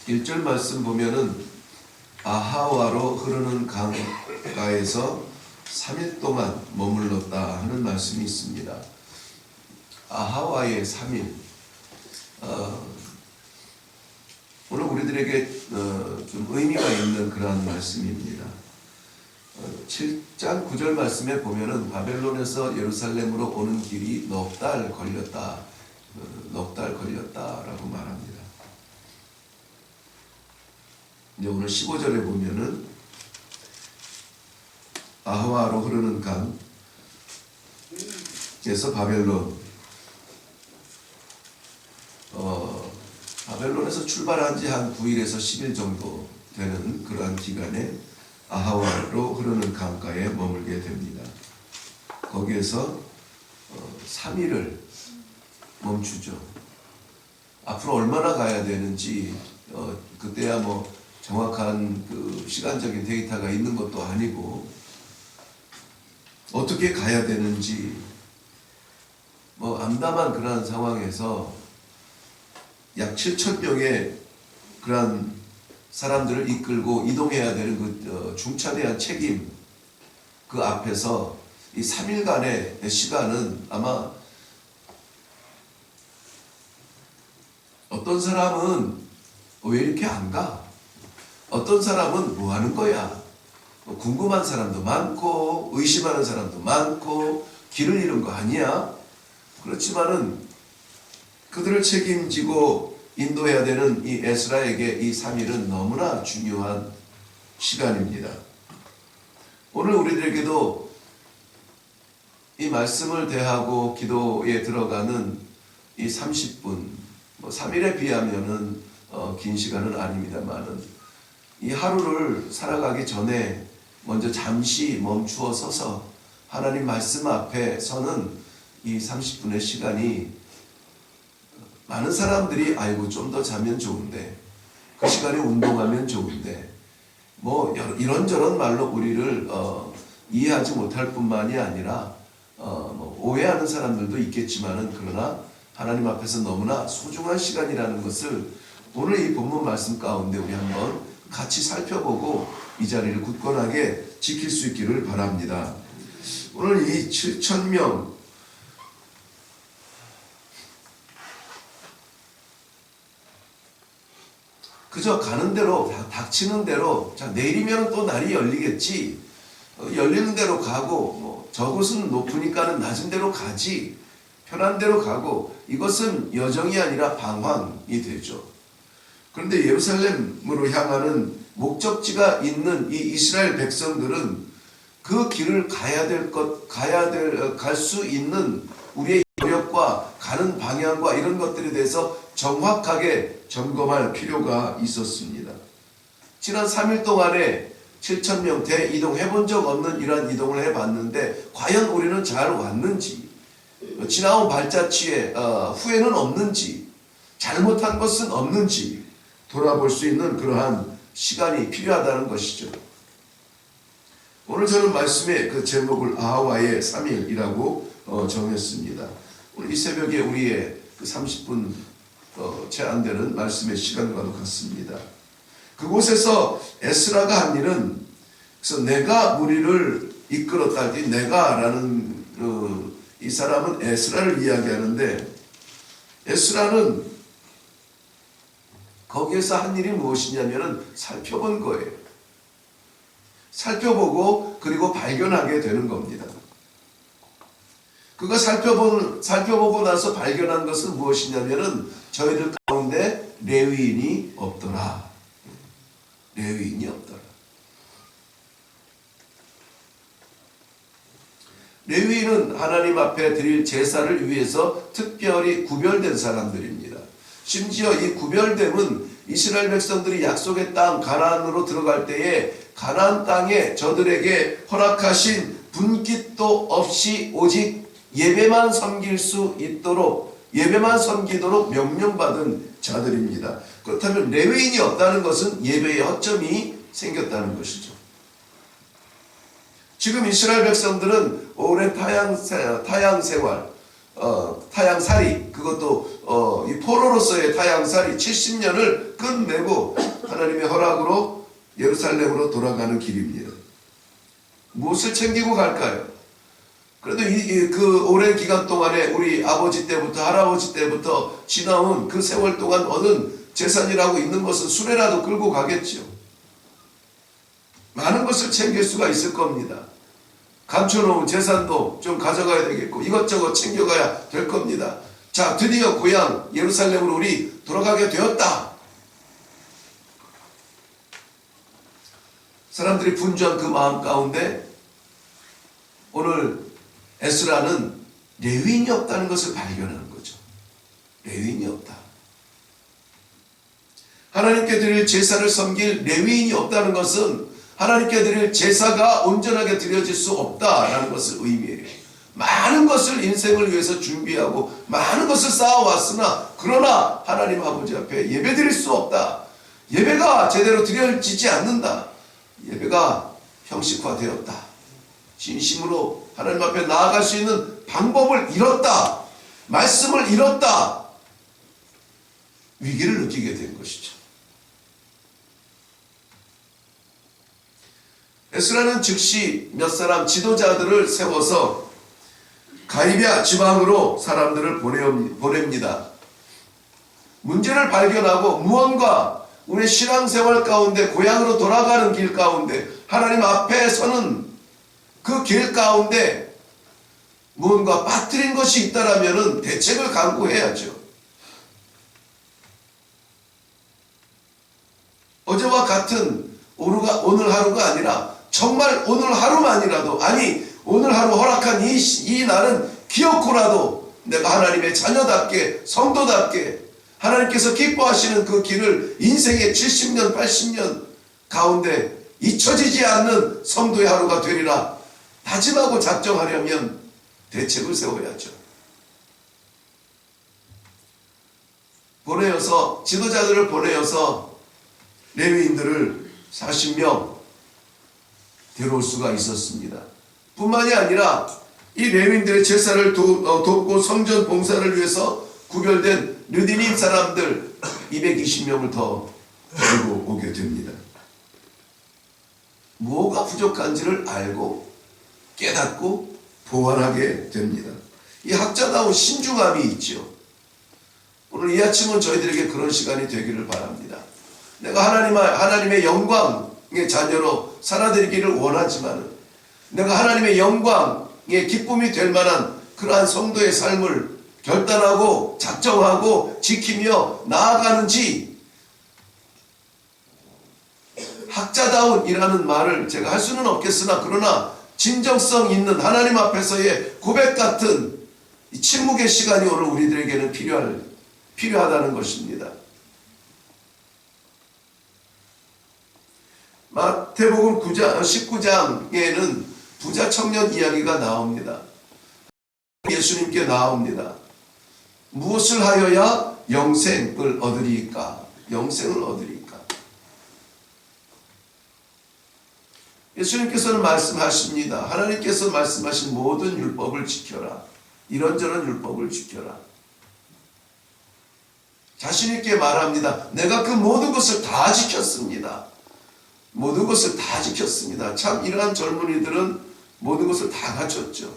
1절 말씀 보면은 아하와로 흐르는 강가에서 3일 동안 머물렀다 하는 말씀이 있습니다. 아하와의 3일. 오늘 우리들에게 좀 의미가 있는 그러한 말씀입니다. 7장 9절 말씀에 보면은 바벨론에서 예루살렘으로 오는 길이 넉 달 걸렸다. 넉 달 걸렸다라고 말합니다. 이제 오늘 15절에 보면은 아하와로 흐르는 강에서 바벨론에서 출발한 지 한 9일에서 10일 정도 되는 그러한 기간에 아하와로 흐르는 강가에 머물게 됩니다. 거기에서 3일을 멈추죠. 앞으로 얼마나 가야 되는지 그때야 뭐 정확한 그 시간적인 데이터가 있는 것도 아니고 어떻게 가야 되는지 뭐 암담한 그러한 상황에서 약 7,000명의 그러한 사람들을 이끌고 이동해야 되는 그 중차대한 책임 그 앞에서 이 3일간의 시간은 아마 어떤 사람은 왜 이렇게 안 가? 어떤 사람은 뭐 하는 거야? 궁금한 사람도 많고 의심하는 사람도 많고 길을 잃은 거 아니야? 그렇지만은 그들을 책임지고 인도해야 되는 이 에스라에게 이 3일은 너무나 중요한 시간입니다. 오늘 우리들에게도 이 말씀을 대하고 기도에 들어가는 이 30분, 3일에 비하면은 긴 시간은 아닙니다만은 이 하루를 살아가기 전에 먼저 잠시 멈추어 서서 하나님 말씀 앞에 서는 이 30분의 시간이 많은 사람들이 아이고 좀 더 자면 좋은데 그 시간에 운동하면 좋은데 뭐 이런저런 말로 우리를 이해하지 못할 뿐만이 아니라 뭐 오해하는 사람들도 있겠지만은 그러나 하나님 앞에서 너무나 소중한 시간이라는 것을 오늘 이 본문 말씀 가운데 우리 한번 같이 살펴보고 이 자리를 굳건하게 지킬 수 있기를 바랍니다. 오늘 이 7,000명 그저 가는 대로 닥치는 대로 자 내일이면 또 날이 열리겠지 열리는 대로 가고 뭐 저곳은 높으니까는 낮은 대로 가지 편한 대로 가고 이것은 여정이 아니라 방황이 되죠. 그런데 예루살렘으로 향하는 목적지가 있는 이 이스라엘 백성들은 그 길을 갈 수 있는 우리의 여력과 가는 방향과 이런 것들에 대해서 정확하게 점검할 필요가 있었습니다. 지난 3일 동안에 7,000명 대이동 해본 적 없는 이러한 이동을 해봤는데 과연 우리는 잘 왔는지 지나온 발자취에 후회는 없는지 잘못한 것은 없는지 돌아볼 수 있는 그러한 시간이 필요하다는 것이죠. 오늘 저는 말씀의 그 제목을 아하와의 3일이라고 정했습니다. 오늘 이 새벽에 우리의 그 30분 채 안 되는 말씀의 시간과도 같습니다. 그곳에서 에스라가 한 일은 그래서 내가 무리를 이끌었다 할 때 내가라는 이 사람은 에스라를 이야기하는데 에스라는 거기에서 한 일이 무엇이냐면은 살펴본 거예요. 살펴보고 그리고 발견하게 되는 겁니다. 그가 살펴보고 나서 발견한 것은 무엇이냐면은 저희들 가운데 레위인이 없더라. 레위인이 없더라. 레위인은 하나님 앞에 드릴 제사를 위해서 특별히 구별된 사람들입니다. 심지어 이 구별됨은 이스라엘 백성들이 약속의 땅 가나안으로 들어갈 때에 가나안 땅에 저들에게 허락하신 분깃도 없이 오직 예배만 섬길 수 있도록 예배만 섬기도록 명령받은 자들입니다. 그렇다면 레위인이 없다는 것은 예배의 허점이 생겼다는 것이죠. 지금 이스라엘 백성들은 오랜 타양 생활, 타향살이, 그것도 이 포로로서의 타향살이 70년을 끝내고 하나님의 허락으로 예루살렘으로 돌아가는 길입니다. 무엇을 챙기고 갈까요? 그래도 그 오랜 기간 동안에 우리 아버지 때부터 할아버지 때부터 지나온 그 세월 동안 얻은 재산이라고 있는 것은 수레라도 끌고 가겠죠. 많은 것을 챙길 수가 있을 겁니다. 감춰놓은 재산도 좀 가져가야 되겠고 이것저것 챙겨가야 될 겁니다. 자, 드디어 고향 예루살렘으로 우리 돌아가게 되었다. 사람들이 분주한 그 마음 가운데 오늘 에스라는 레위인이 없다는 것을 발견하는 거죠. 레위인이 없다. 하나님께 드릴 제사를 섬길 레위인이 없다는 것은 하나님께 드릴 제사가 온전하게 드려질 수 없다라는 것을 의미해요. 많은 것을 인생을 위해서 준비하고 많은 것을 쌓아왔으나 그러나 하나님 아버지 앞에 예배 드릴 수 없다. 예배가 제대로 드려지지 않는다. 예배가 형식화되었다. 진심으로 하나님 앞에 나아갈 수 있는 방법을 잃었다. 말씀을 잃었다. 위기를 느끼게 된 것이죠. 에스라는 즉시 몇 사람 지도자들을 세워서 가이비아 지방으로 사람들을 보냅니다. 문제를 발견하고 무언가 우리 신앙생활 가운데 고향으로 돌아가는 길 가운데 하나님 앞에 서는 그 길 가운데 무언가 빠뜨린 것이 있다라면 대책을 강구해야죠. 어제와 같은 오늘 하루가 아니라 정말 오늘 하루만이라도, 아니 오늘 하루 허락한 이 날은 기어코라도 내가 하나님의 자녀답게 성도답게 하나님께서 기뻐하시는 그 길을 인생의 70년 80년 가운데 잊혀지지 않는 성도의 하루가 되리라 다짐하고 작정하려면 대책을 세워야죠. 지도자들을 보내어서 레위인들을 40명 데려올 수가 있었습니다. 뿐만이 아니라 이 레위인들의 제사를 돕고 성전 봉사를 위해서 구별된 르디님 사람들 220명을 더 데리고 오게 됩니다. 뭐가 부족한지를 알고 깨닫고 보완하게 됩니다. 이 학자다운 신중함이 있죠. 오늘 이 아침은 저희들에게 그런 시간이 되기를 바랍니다. 내가 하나님의 영광의 자녀로 살아드리기를 원하지만 내가 하나님의 영광의 기쁨이 될 만한 그러한 성도의 삶을 결단하고 작정하고 지키며 나아가는지 학자다운이라는 말을 제가 할 수는 없겠으나 그러나 진정성 있는 하나님 앞에서의 고백 같은 침묵의 시간이 오늘 우리들에게는 필요하다는 것입니다. 마태복음 19장에는 부자 청년 이야기가 나옵니다. 예수님께 나옵니다. 무엇을 하여야 영생을 얻으리까? 영생을 얻으리까? 예수님께서는 말씀하십니다. 하나님께서 말씀하신 모든 율법을 지켜라. 이런저런 율법을 지켜라. 자신 있게 말합니다. 내가 그 모든 것을 다 지켰습니다. 모든 것을 다 지켰습니다. 참 이러한 젊은이들은 모든 것을 다 갖췄죠.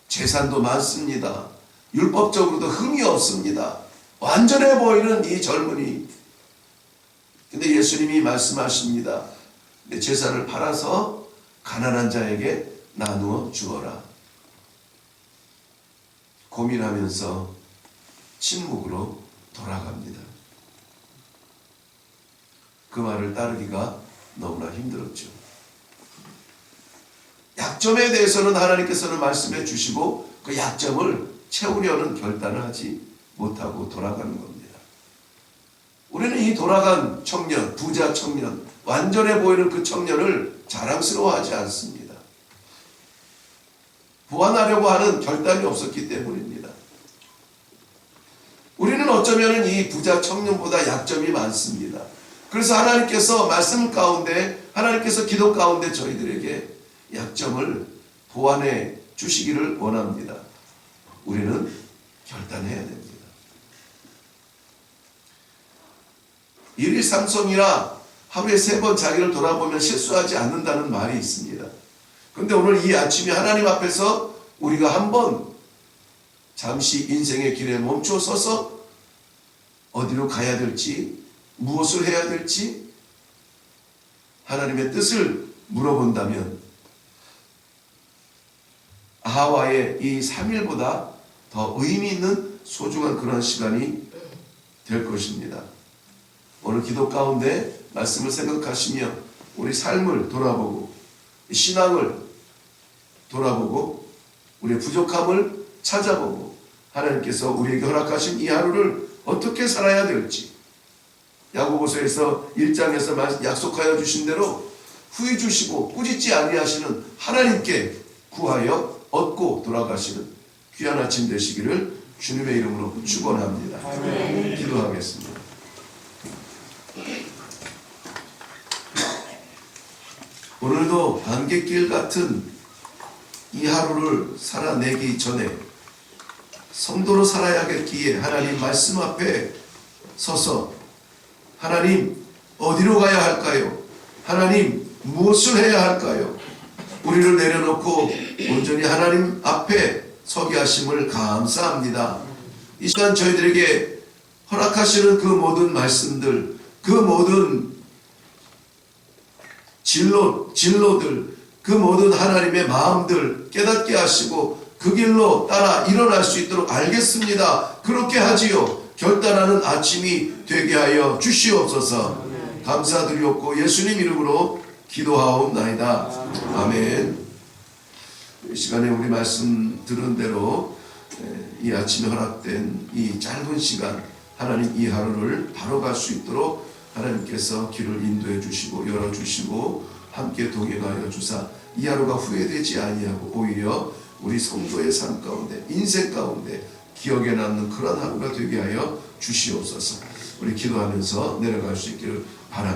재산도 많습니다. 율법적으로도 흠이 없습니다. 완전해 보이는 이 젊은이. 근데 예수님이 말씀하십니다. 내 재산을 팔아서 가난한 자에게 나누어 주어라. 고민하면서 침묵으로 돌아갑니다. 그 말을 따르기가 너무나 힘들었죠. 약점에 대해서는 하나님께서는 말씀해 주시고 그 약점을 채우려는 결단을 하지 못하고 돌아가는 겁니다. 우리는 이 돌아간 청년, 부자 청년, 완전해 보이는 그 청년을 자랑스러워하지 않습니다. 보완하려고 하는 결단이 없었기 때문입니다. 우리는 어쩌면 이 부자 청년보다 약점이 많습니다. 그래서 하나님께서 말씀 가운데, 하나님께서 기도 가운데 저희들에게 약점을 보완해 주시기를 원합니다. 결단해야 됩니다. 일일삼성이라 하루에 3번 자기를 돌아보면 실수하지 않는다는 말이 있습니다. 그런데 오늘 이 아침에 하나님 앞에서 우리가 한번 잠시 인생의 길에 멈춰 서서 어디로 가야 될지, 무엇을 해야 될지 하나님의 뜻을 물어본다면 아하와의 이 3일보다 더 의미 있는 소중한 그런 시간이 될 것입니다. 오늘 기도 가운데 말씀을 생각하시며 우리 삶을 돌아보고 신앙을 돌아보고 우리의 부족함을 찾아보고 하나님께서 우리에게 허락하신 이 하루를 어떻게 살아야 될지 야고보서에서 1장에서 약속하여 주신 대로 후회 주시고 꾸짖지 아니하시는 하나님께 구하여 얻고 돌아가시는 귀한 아침 되시기를 주님의 이름으로 축원합니다. 아멘. 기도하겠습니다. 오늘도 안갯길 같은 이 하루를 살아내기 전에 성도로 살아야겠기에 하나님 말씀 앞에 서서 하나님 어디로 가야 할까요? 하나님 무엇을 해야 할까요? 우리를 내려놓고 온전히 하나님 앞에 서게 하심을 감사합니다. 이 시간 저희들에게 허락하시는 그 모든 말씀들, 그 모든 진로들, 그 모든 하나님의 마음들 깨닫게 하시고 그 길로 따라 일어날 수 있도록 알겠습니다. 그렇게 하지요. 결단하는 아침이 되게 하여 주시옵소서. 감사드리옵고 예수님 이름으로 기도하옵나이다. 아멘. 이 시간에 우리 말씀 들은 대로 이 아침에 허락된 이 짧은 시간 하나님 이 하루를 바로 갈 수 있도록 하나님께서 길을 인도해 주시고 열어주시고 함께 동행하여 주사 이 하루가 후회되지 아니하고 오히려 우리 성도의 삶 가운데 인생 가운데 기억에 남는 그런 하루가 되게 하여 주시옵소서. 우리 기도하면서 내려갈 수 있기를 바랍니다.